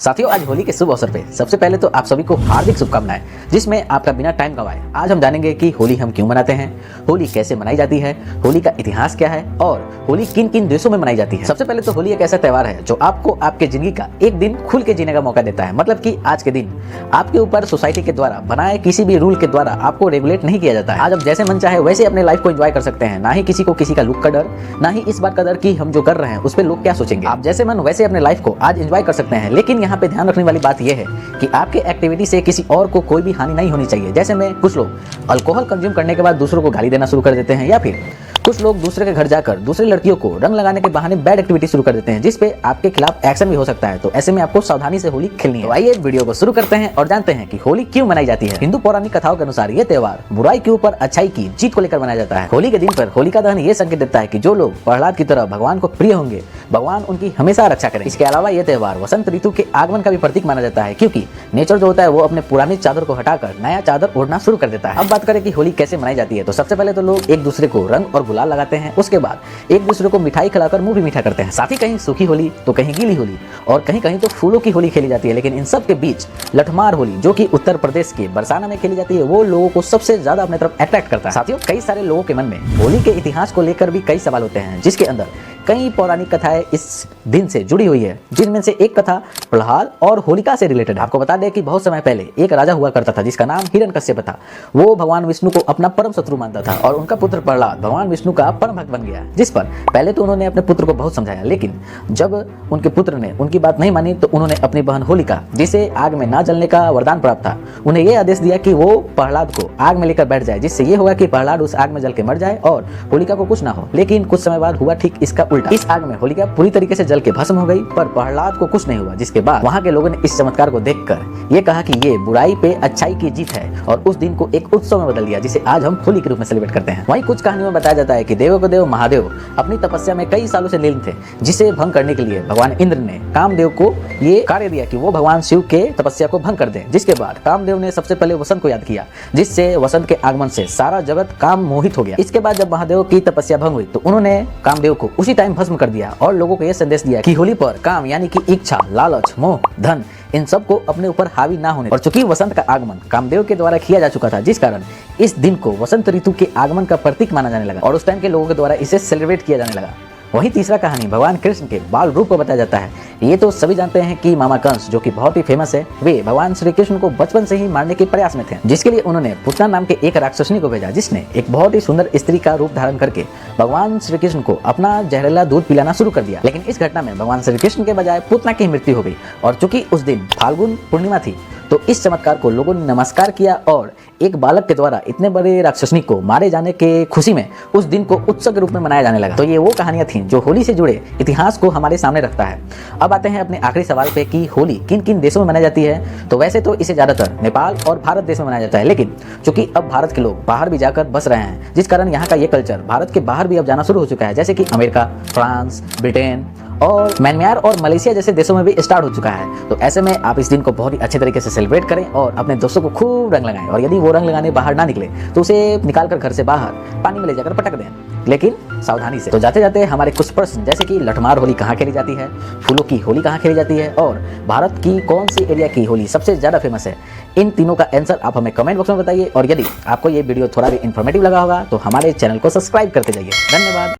साथियों, आज होली के शुभ अवसर पे सबसे पहले तो आप सभी को हार्दिक शुभकामनाएं, जिसमें आपका बिना टाइम गवाए आज हम जानेंगे कि होली हम क्यों मनाते हैं, होली कैसे मनाई जाती है, होली का इतिहास क्या है और होली किन किन देशों में मनाई जाती है। सबसे पहले तो होली एक ऐसा त्योहार है जो आपको आपके जिंदगी का एक दिन खुल के जीने का मौका देता है। मतलब कि आज के दिन आपके ऊपर सोसाइटी के द्वारा बनाए किसी भी रूल के द्वारा आपको रेगुलेट नहीं किया जाता है। आज आप जैसे मन चाहे वैसे अपने लाइफ को एंजॉय कर सकते हैं। ना ही किसी को किसी का लुक का डर, ना ही इस बात का डर कि हम जो कर रहे हैं उस पर लोग क्या सोचेंगे। आप जैसे मन वैसे अपने लाइफ को आज एंजॉय कर सकते हैं। लेकिन यहाँ पे ध्यान रखने वाली बात यह है कि आपके एक्टिविटी से किसी और को कोई भी हानि नहीं होनी चाहिए। जैसे में कुछ लोग अल्कोहल कंज्यूम करने के बाद दूसरों को गाली देना शुरू कर देते हैं, या फिर कुछ लोग दूसरे के घर जाकर दूसरी लड़कियों को रंग लगाने के बहाने बैड एक्टिविटी शुरू कर देते हैं, जिस पे आपके खिलाफ एक्शन भी हो सकता है। तो ऐसे में आपको सावधानी से होली खेलनी है। तो आइए वीडियो को शुरू करते हैं और जानते हैं कि होली क्यों मनाई जाती है। हिंदू पौराणिक कथाओं के अनुसार ये त्योहार बुराई के ऊपर अच्छाई की जीत को लेकर मनाया जाता है। होली के दिन पर होलिका दहन ये संकेत देता है कि जो लोग प्रहलाद की तरह भगवान को प्रिय होंगे, भगवान उनकी हमेशा रक्षा करें। इसके अलावा यह त्योहार वसंत ऋतु के आगमन का भी प्रतीक माना जाता है, क्योंकि नेचर जो होता है वो अपने पुरानी चादर को हटाकर नया चादर ओढ़ना शुरू कर देता है। अब बात करें कि होली कैसे मनाई जाती है, तो सबसे पहले तो लोग एक दूसरे को रंग और गुलाल लगाते हैं। उसके बाद एक दूसरे को मिठाई खिलाकर मुंह भी मीठा करते हैं। साथ ही कहीं सूखी होली तो कहीं गीली होली और कहीं कहीं तो फूलों की होली खेली जाती है। लेकिन इन सब के बीच लठमार होली, जो कि उत्तर प्रदेश के बरसाना में खेली जाती है, वो लोगों को सबसे ज्यादा अपने तरफ अट्रैक्ट करता है। साथियों, कई सारे लोगों के मन में होली के इतिहास को लेकर भी कई सवाल होते हैं, जिसके अंदर कई पौराणिक कथाएं इस दिन से जुड़ी हुई है, जिनमें से एक कथा प्रहलाद और होलिका से रिलेटेड है। आपको बता दें कि बहुत समय पहले एक राजा हुआ करता था जिसका नाम हिरण्यकश्यप था। वो भगवान विष्णु को अपना परम शत्रु मानता था और उनका पुत्र प्रहलाद भगवान विष्णु का परम भक्त बन गया। जिस पर पहले तो उन्होंने अपने पुत्र को बहुत समझाया, लेकिन जब उनके पुत्र ने उनकी बात नहीं मानी तो उन्होंने अपनी बहन होलिका, जिसे आग में ना जलने का वरदान प्राप्त था, उन्हें यह आदेश दिया कि वो प्रहलाद को आग में लेकर बैठ जाए, जिससे ये होगा कि प्रहलाद उस आग में जल के मर जाए और होलिका को कुछ ना हो। लेकिन कुछ समय बाद हुआ ठीक इसका उल्टा। इस आग में होलिका पूरी तरीके से जल के भस्म हो गई, पर प्रहलाद को कुछ नहीं हुआ। जिसके बाद वहां के लोगों ने इस चमत्कार को देखकर ये कहा कि ये बुराई पे अच्छाई की जीत है और उस दिन को एक उत्सव में बदल दिया, जिसे आज हम होली के रूप में सेलिब्रेट करते हैं। वहीं कुछ कहानियों में बताया जाता है कि देवों को देव महादेव अपनी तपस्या में कई सालों से लीन थे, जिसे भंग करने के लिए भगवान इंद्र ने कामदेव को ये कार्य दिया कि वो भगवान शिव के तपस्या को भंग कर दें। जिसके बाद कामदेव ने सबसे पहले वसंत को याद किया, जिससे वसंत के आगमन से सारा जगत काम मोहित हो गया। इसके बाद जब महादेव की तपस्या भंग हुई तो उन्होंने कामदेव को उसी टाइम भस्म कर दिया और लोगों को यह संदेश दिया कि होली पर काम यानी कि इच्छा, लालच, मोह, धन, इन सब को अपने ऊपर हावी ना होने। और चूंकि वसंत का आगमन कामदेव के द्वारा किया जा चुका था, जिस कारण इस दिन को वसंत ऋतु के आगमन का प्रतीक माना जाने लगा और उस टाइम के लोगों के द्वारा इसे सेलिब्रेट किया जाने लगा। वहीं तीसरा कहानी भगवान कृष्ण के बाल रूप को बताया जाता है। ये तो सभी जानते हैं कि मामा कंस, जो कि बहुत ही फेमस है, वे भगवान श्री कृष्ण को बचपन से ही मारने के प्रयास में थे, जिसके लिए उन्होंने पूतना नाम के एक राक्षसनी को भेजा, जिसने एक बहुत ही सुंदर स्त्री का रूप धारण करके भगवान श्री कृष्ण को अपना जहरीला दूध पिलाना शुरू कर दिया। लेकिन इस घटना में भगवान श्री कृष्ण के बजाय पूतना की मृत्यु हो गई और चूंकि उस दिन फाल्गुन पूर्णिमा थी तो इस चमत्कार को लोगों ने नमस्कार किया और एक बालक के द्वारा इतने बड़े राक्षसनी को मारे जाने के खुशी में उस दिन को उत्सव के रूप में मनाया जाने लगा। तो ये वो कहानियां थीं जो होली से जुड़े इतिहास को हमारे सामने रखता है। अब आते हैं अपने आखिरी सवाल पे कि होली किन किन देशों में मनाई जाती है। तो वैसे तो इसे ज्यादातर नेपाल और भारत देश में मनाया जाता है, लेकिन चूंकि अब भारत के लोग बाहर भी जाकर बस रहे हैं, जिस कारण यहाँ का ये कल्चर भारत के बाहर भी अब जाना शुरू हो चुका है, जैसे कि अमेरिका, फ्रांस, ब्रिटेन और म्यांमार और मलेशिया जैसे देशों में भी स्टार्ट हो चुका है। तो ऐसे में आप इस दिन को बहुत ही अच्छे तरीके से सेलिब्रेट करें और अपने दोस्तों को खूब रंग लगाएं, और यदि वो रंग लगाने बाहर ना निकले तो उसे निकालकर घर से बाहर पानी में ले जाकर पटक दें, लेकिन सावधानी से। तो जाते जाते हमारे कुछ प्रश्न, जैसे कि लठमार होली कहाँ खेली जाती है, फूलों की होली कहाँ खेली जाती है और भारत की कौन सी एरिया की होली सबसे ज्यादा फेमस है, इन तीनों का आंसर आप हमें कमेंट बॉक्स में बताइए। और यदि आपको ये वीडियो थोड़ा भी इन्फॉर्मेटिव लगा होगा तो हमारे चैनल को सब्सक्राइब करते जाइए। धन्यवाद।